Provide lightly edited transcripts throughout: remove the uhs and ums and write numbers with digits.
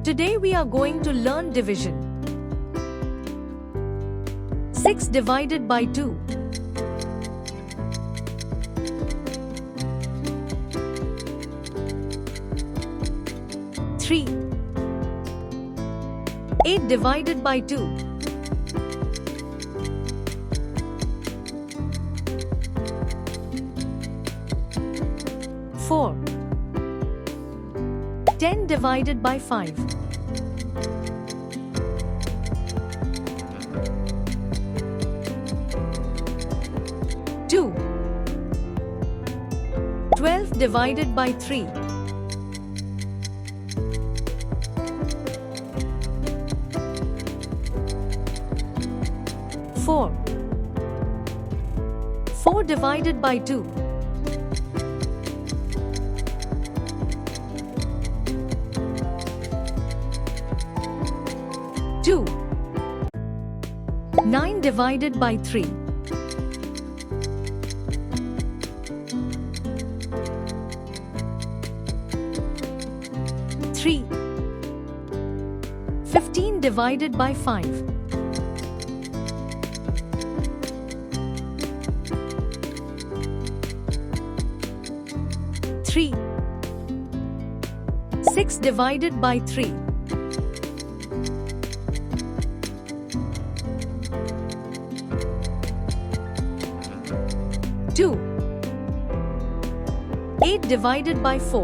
Today we are going to learn division. 6 divided by 2. 3. 8 divided by 2. 4. 10 divided by 5. 2. 12 divided by 3. 4. 4 divided by 2. 2. 9 divided by 3. 3. 15 divided by 5. 3. 6 divided by 3. 2. 8 divided by 4.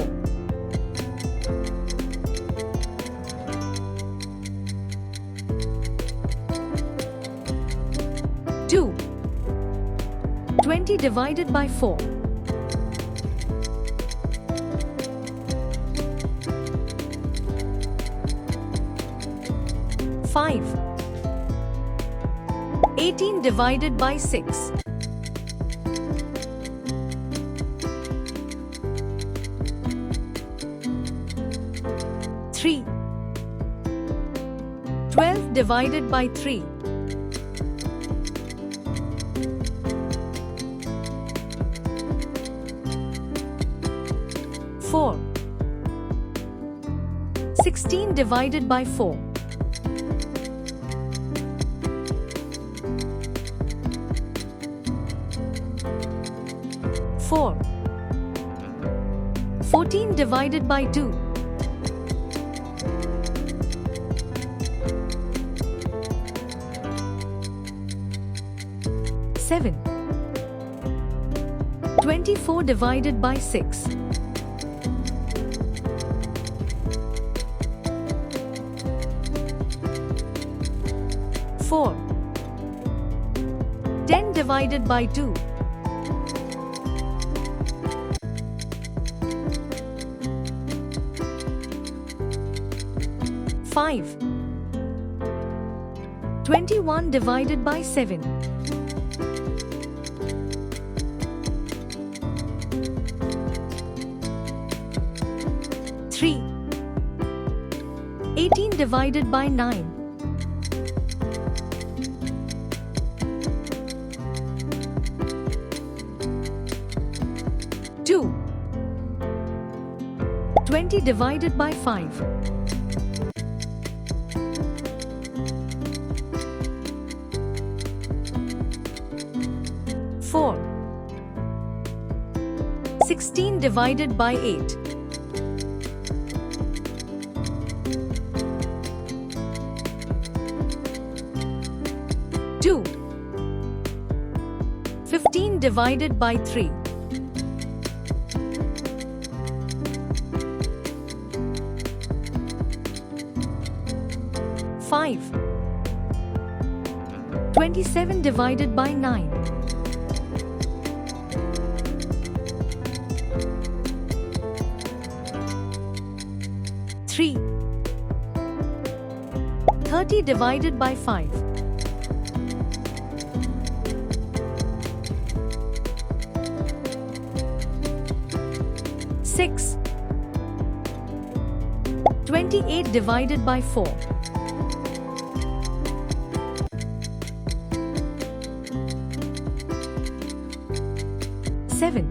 2. 20 divided by 4. 5. 18 divided by 6. 3. 12 divided by 3. 4. 16 divided by 4. 4. 14 divided by 2. 7. 24 divided by 6. 4. 10 divided by 2. 5. 21 divided by 7. 3. 18 divided by 9. 2. 20 divided by 5. 4. 16 divided by 8. 2. 15 divided by 3. 5. 27 divided by 9. 3. 30 divided by 5. 6. 28 divided by 4. 7.